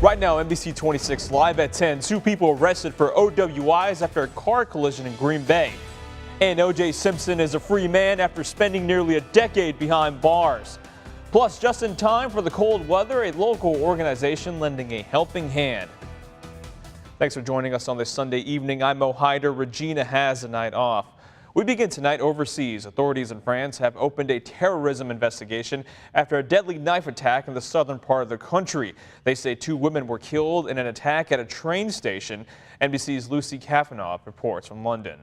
Right now, NBC 26 live at 10. 2 people arrested for OWIs after a car collision in Green Bay. And O.J. Simpson is a free man after spending nearly a decade behind bars. Plus, just in time for the cold weather, a local organization lending a helping hand. Thanks for joining us on this Sunday evening. I'm Mo Hyder. Regina has a night off. We begin tonight overseas. Authorities in France have opened a terrorism investigation after a deadly knife attack in the southern part of the country. They say 2 women were killed in an attack at a train station. NBC's Lucy Kafanov reports from London.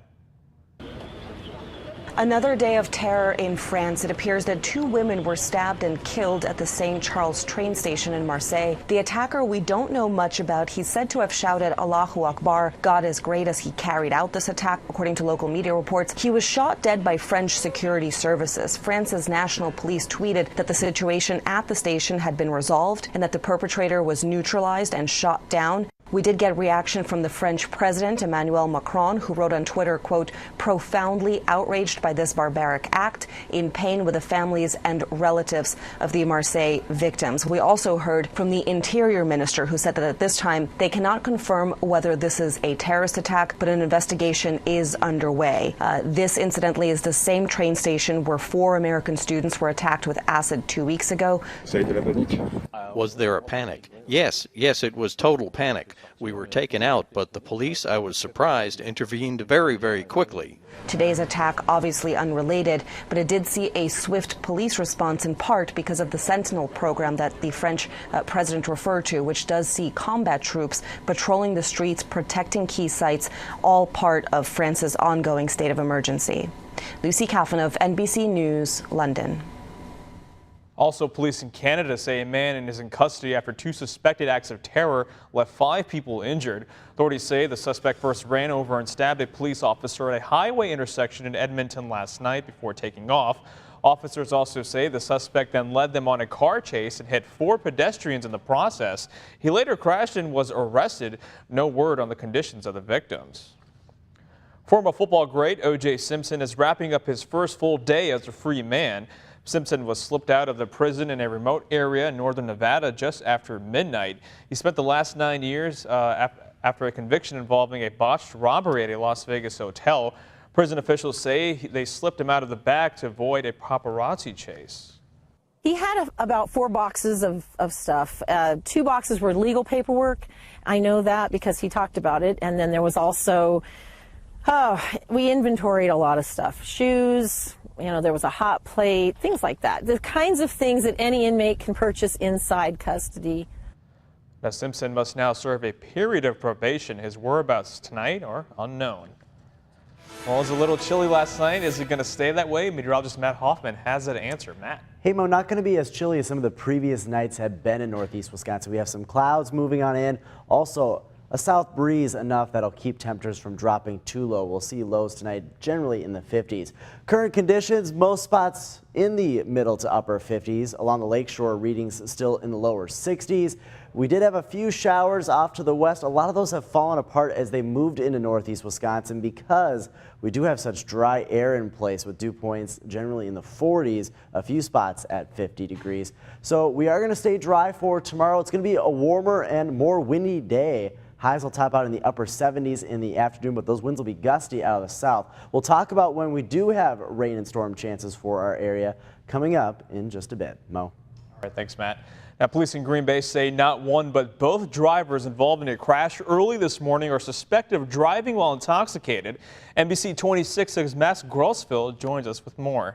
Another day of terror in France. It appears that 2 women were stabbed and killed at the St. Charles train station in Marseille. The attacker we don't know much about. He's said to have shouted Allahu Akbar, God is great, as he carried out this attack. According to local media reports, he was shot dead by French security services. France's national police tweeted that the situation at the station had been resolved and that the perpetrator was neutralized and shot down. We did get reaction from the French president, Emmanuel Macron, who wrote on Twitter, quote, profoundly outraged by this barbaric act, in pain with the families and relatives of the Marseille victims. We also heard from the Interior Minister, who said that at this time they cannot confirm whether this is a terrorist attack, but an investigation is underway. This, incidentally, is the same train station where 4 American students were attacked with acid 2 weeks ago. Was there a panic? Yes, it was total panic. We were taken out, but the police, I was surprised, intervened very, very quickly. Today's attack obviously unrelated, but it did see a swift police response, in part because of the Sentinel program that the French president referred to, which does see combat troops patrolling the streets, protecting key sites, all part of France's ongoing state of emergency. Lucy Kafanov, NBC News, London. Also, police in Canada say a man is in custody after 2 suspected acts of terror left 5 people injured. Authorities say the suspect first ran over and stabbed a police officer at a highway intersection in Edmonton last night before taking off. Officers also say the suspect then led them on a car chase and hit 4 pedestrians in the process. He later crashed and was arrested. No word on the conditions of the victims. Former football great O.J. Simpson is wrapping up his first full day as a free man. Simpson was slipped out of the prison in a remote area in northern Nevada just after midnight. He spent the last 9 years after a conviction involving a botched robbery at a Las Vegas hotel. Prison officials say they slipped him out of the back to avoid a paparazzi chase. He had about 4 boxes of stuff. 2 boxes were legal paperwork. I know that because he talked about it. And then there was also, we inventoried a lot of stuff. Shoes. There was a hot plate, things like that. The kinds of things that any inmate can purchase inside custody. Now, Simpson must now serve a period of probation. His whereabouts tonight are unknown. Well, it was a little chilly last night. Is it going to stay that way? Meteorologist Matt Hoffman has that answer. Matt. Hey, Mo, not going to be as chilly as some of the previous nights have been in northeast Wisconsin. We have some clouds moving on in. Also, a south breeze enough that'll keep temperatures from dropping too low. We'll see lows tonight generally in the 50s. Current conditions, most spots in the middle to upper 50s. Along the lakeshore, readings still in the lower 60s. We did have a few showers off to the west. A lot of those have fallen apart as they moved into northeast Wisconsin because we do have such dry air in place with dew points generally in the 40s, a few spots at 50 degrees. So we are going to stay dry for tomorrow. It's going to be a warmer and more windy day. Highs will top out in the upper 70s in the afternoon, but those winds will be gusty out of the south. We'll talk about when we do have rain and storm chances for our area coming up in just a bit. Mo. All right, thanks, Matt. Now, police in Green Bay say not one but both drivers involved in a crash early this morning are suspected of driving while intoxicated. NBC 26's Max Grossfield joins us with more.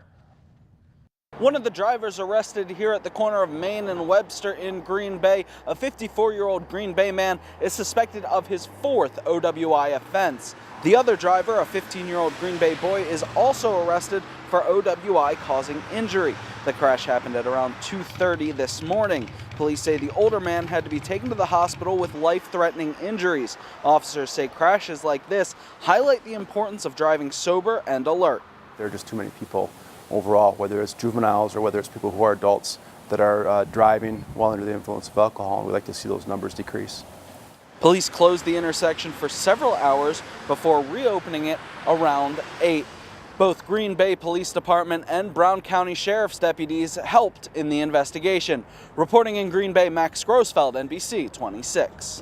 One of the drivers arrested here at the corner of Main and Webster in Green Bay, a 54-year-old Green Bay man, is suspected of his 4th OWI offense. The other driver, a 15-year-old Green Bay boy, is also arrested for OWI causing injury. The crash happened at around 2:30 this morning. Police say the older man had to be taken to the hospital with life-threatening injuries. Officers say crashes like this highlight the importance of driving sober and alert. There are just too many people overall, whether it's juveniles or whether it's people who are adults that are driving while under the influence of alcohol, and we'd like to see those numbers decrease. Police closed the intersection for several hours before reopening it around 8. Both Green Bay Police Department and Brown County Sheriff's deputies helped in the investigation. Reporting in Green Bay, Max Grossfeld, NBC 26.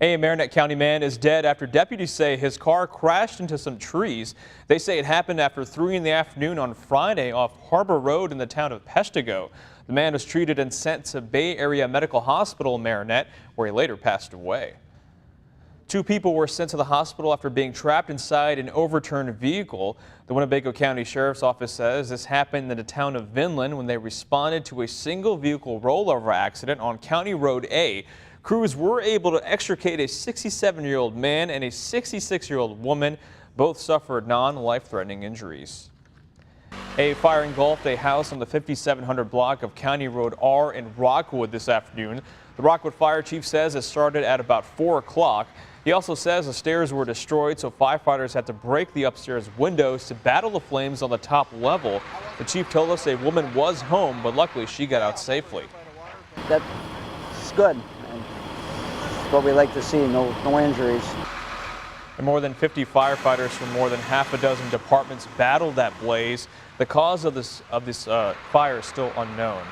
A Marinette County man is dead after deputies say his car crashed into some trees. They say it happened after 3 in the afternoon on Friday off Harbor Road in the town of Peshtigo. The man was treated and sent to Bay Area Medical Hospital in Marinette, where he later passed away. 2 people were sent to the hospital after being trapped inside an overturned vehicle. The Winnebago County Sheriff's Office says this happened in the town of Vinland when they responded to a single vehicle rollover accident on County Road A. Crews were able to extricate a 67-year-old man and a 66-year-old woman. Both suffered non-life-threatening injuries. A fire engulfed a house on the 5700 block of County Road R in Rockwood this afternoon. The Rockwood Fire Chief says it started at about 4 o'clock. He also says the stairs were destroyed, so firefighters had to break the upstairs windows to battle the flames on the top level. The chief told us a woman was home, but luckily she got out safely. That's good. That's what we like to see, no injuries. And more than 50 firefighters from more than half a dozen departments battled that blaze. The cause of this fire is still unknown.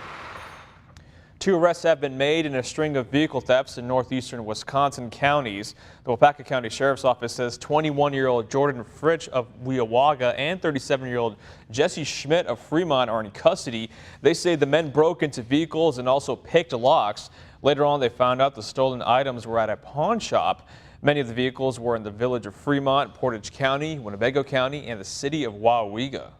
2 arrests have been made in a string of vehicle thefts in northeastern Wisconsin counties. The Waupaca County Sheriff's Office says 21-year-old Jordan Fritch of Weawaga and 37-year-old Jesse Schmidt of Fremont are in custody. They say the men broke into vehicles and also picked locks. Later on, they found out the stolen items were at a pawn shop. Many of the vehicles were in the village of Fremont, Portage County, Winnebago County, and the city of Wauwiga.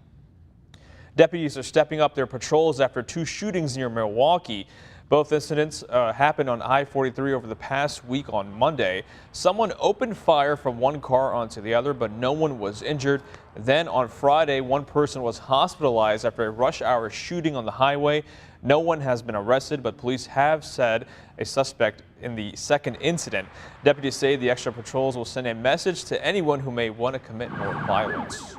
Deputies are stepping up their patrols after 2 shootings near Milwaukee. Both incidents happened on I-43 over the past week on Monday. Someone opened fire from one car onto the other, but no one was injured. Then on Friday, one person was hospitalized after a rush hour shooting on the highway. No one has been arrested, but police have said a suspect in the second incident. Deputies say the extra patrols will send a message to anyone who may want to commit more violence.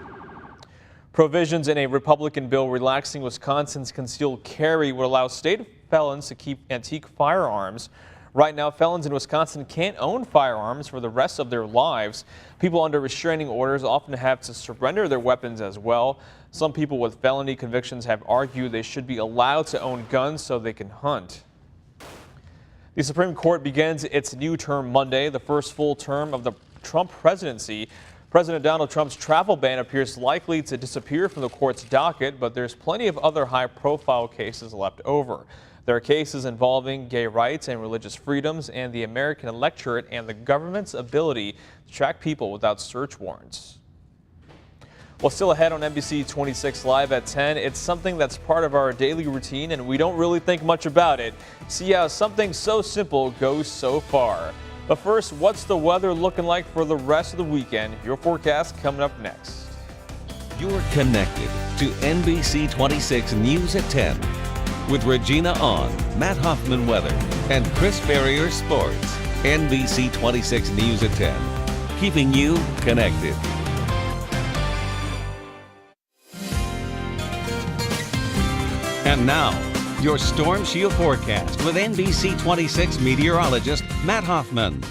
Provisions in a Republican bill relaxing Wisconsin's concealed carry would allow state felons to keep antique firearms. Right now, felons in Wisconsin can't own firearms for the rest of their lives. People under restraining orders often have to surrender their weapons as well. Some people with felony convictions have argued they should be allowed to own guns so they can hunt. The Supreme Court begins its new term Monday, the first full term of the Trump presidency. President Donald Trump's travel ban appears likely to disappear from the court's docket, but there's plenty of other high-profile cases left over. There are cases involving gay rights and religious freedoms and the American electorate and the government's ability to track people without search warrants. Well, still ahead on NBC 26 Live at 10, it's something that's part of our daily routine and we don't really think much about it. See how something so simple goes so far. But first, what's the weather looking like for the rest of the weekend? Your forecast coming up next. You're connected to NBC 26 News at 10 with Regina On, Matt Hoffman Weather, and Chris Ferrier Sports. NBC 26 News at 10, keeping you connected. And now, your Storm Shield forecast with NBC 26 meteorologist Matt Hoffman.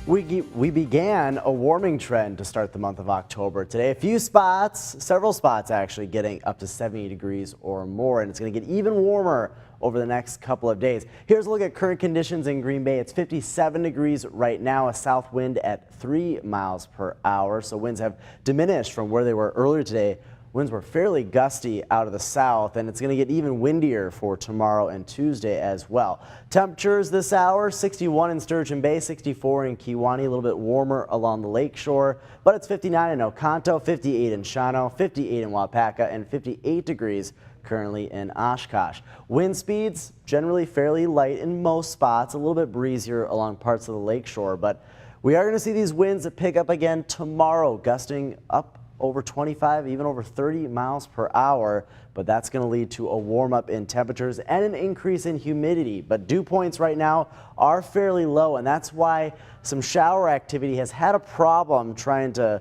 We began a warming trend to start the month of October. Today, a few spots, several spots actually, getting up to 70 degrees or more, and it's going to get even warmer over the next couple of days. Here's a look at current conditions in Green Bay. It's 57 degrees right now, a south wind at 3 miles per hour, so winds have diminished from where they were earlier today. Winds were fairly gusty out of the south, and it's going to get even windier for tomorrow and Tuesday as well. Temperatures this hour, 61 in Sturgeon Bay, 64 in Kewaunee, a little bit warmer along the lake shore, but it's 59 in Oconto, 58 in Shawano, 58 in Waupaca, and 58 degrees currently in Oshkosh. Wind speeds generally fairly light in most spots, a little bit breezier along parts of the lake shore, but we are going to see these winds pick up again tomorrow, gusting up over 25, even over 30 miles per hour, but that's going to lead to a warm up in temperatures and an increase in humidity. But dew points right now are fairly low, and that's why some shower activity has had a problem trying to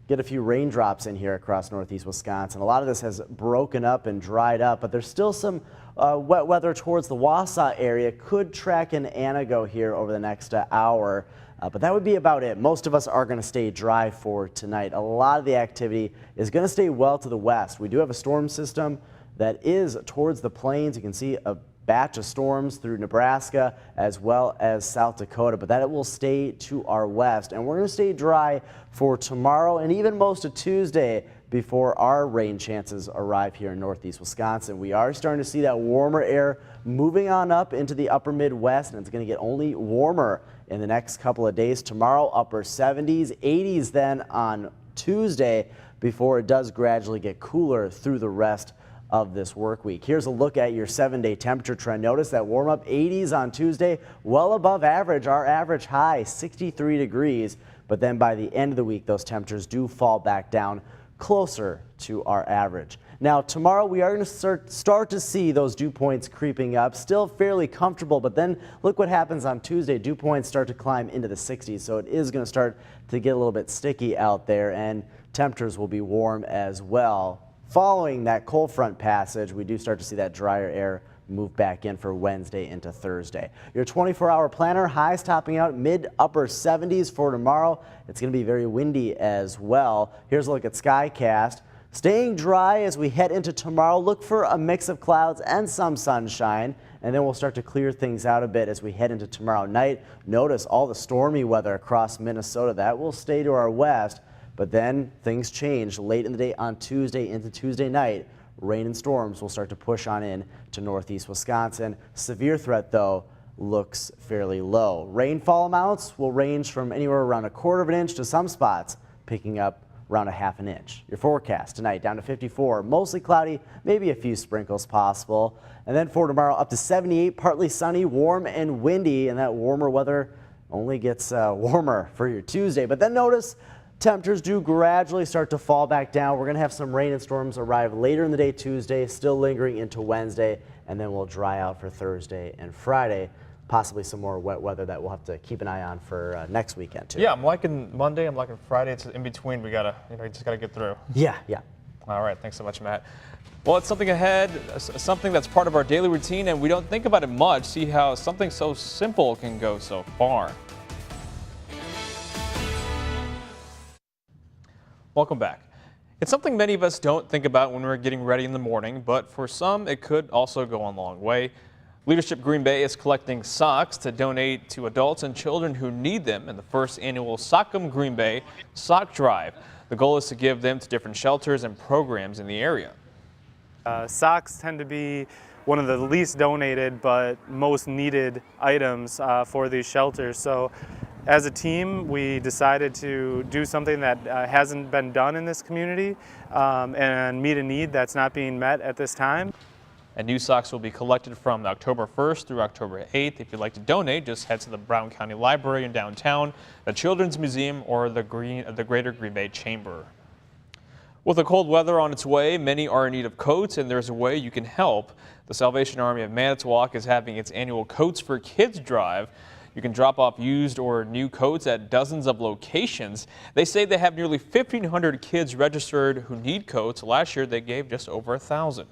get a few raindrops in here across northeast Wisconsin. A lot of this has broken up and dried up, but there's still some wet weather towards the Wausau area. Could track in Anago here over the next hour. But that would be about it. Most of us are going to stay dry for tonight. A lot of the activity is going to stay well to the west. We do have a storm system that is towards the plains. You can see a batch of storms through Nebraska as well as South Dakota, but that will stay to our west. And we're going to stay dry for tomorrow and even most of Tuesday before our rain chances arrive here in northeast Wisconsin. We are starting to see that warmer air moving on up into the upper Midwest, and it's going to get only warmer in the next couple of days. Tomorrow, upper 70s, 80s then on Tuesday before it does gradually get cooler through the rest of this work week. Here's a look at your 7-day temperature trend. Notice that warm up 80s on Tuesday, well above average. Our average high 63 degrees, but then by the end of the week those temperatures do fall back down closer to our average. Now tomorrow we are going to start to see those dew points creeping up, still fairly comfortable, but then look what happens on Tuesday. Dew points start to climb into the 60s, so it is going to start to get a little bit sticky out there, and temperatures will be warm as well. Following that cold front passage, we do start to see that drier air move back in for Wednesday into Thursday. Your 24-hour planner, highs topping out mid-upper 70s for tomorrow. It's going to be very windy as well. Here's a look at SkyCast. Staying dry as we head into tomorrow. Look for a mix of clouds and some sunshine, and then we'll start to clear things out a bit as we head into tomorrow night. Notice all the stormy weather across Minnesota. That will stay to our west. But then things change late in the day on Tuesday into Tuesday night. Rain and storms will start to push on in to northeast Wisconsin. Severe threat, though, looks fairly low. Rainfall amounts will range from anywhere around 1/4 of an inch to some spots picking up around 1/2 an inch. Your forecast tonight down to 54, mostly cloudy, maybe a few sprinkles possible. And then for tomorrow up to 78, partly sunny, warm and windy, and that warmer weather only gets warmer for your Tuesday. But then notice temperatures do gradually start to fall back down. We're going to have some rain and storms arrive later in the day Tuesday, still lingering into Wednesday, and then we'll dry out for Thursday and Friday. Possibly some more wet weather that we'll have to keep an eye on for next weekend too. Yeah, I'm liking Monday, I'm liking Friday. It's in between. We gotta, you just gotta get through. Yeah. All right, thanks so much, Matt. Well, it's something ahead, something that's part of our daily routine, and we don't think about it much. See how something so simple can go so far. Welcome back. It's something many of us don't think about when we're getting ready in the morning, but for some, it could also go a long way. Leadership Green Bay is collecting socks to donate to adults and children who need them in the first annual Sock 'em Green Bay Sock Drive. The goal is to give them to different shelters and programs in the area. Socks tend to be one of the least donated but most needed items for these shelters. So as a team, we decided to do something that hasn't been done in this community and meet a need that's not being met at this time. And new socks will be collected from October 1st through October 8th. If you'd like to donate, just head to the Brown County Library in downtown, the Children's Museum, or the Greater Green Bay Chamber. With the cold weather on its way, many are in need of coats, and there's a way you can help. The Salvation Army of Manitowoc is having its annual Coats for Kids drive. You can drop off used or new coats at dozens of locations. They say they have nearly 1,500 kids registered who need coats. Last year, they gave just over 1,000.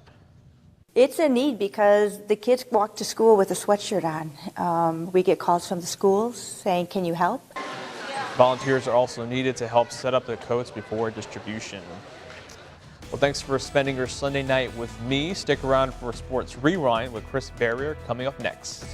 It's a need because the kids walk to school with a sweatshirt on. We get calls from the schools saying, "Can you help?" Volunteers are also needed to help set up the coats before distribution. Well, thanks for spending your Sunday night with me. Stick around for Sports Rewind with Chris Barrier coming up next.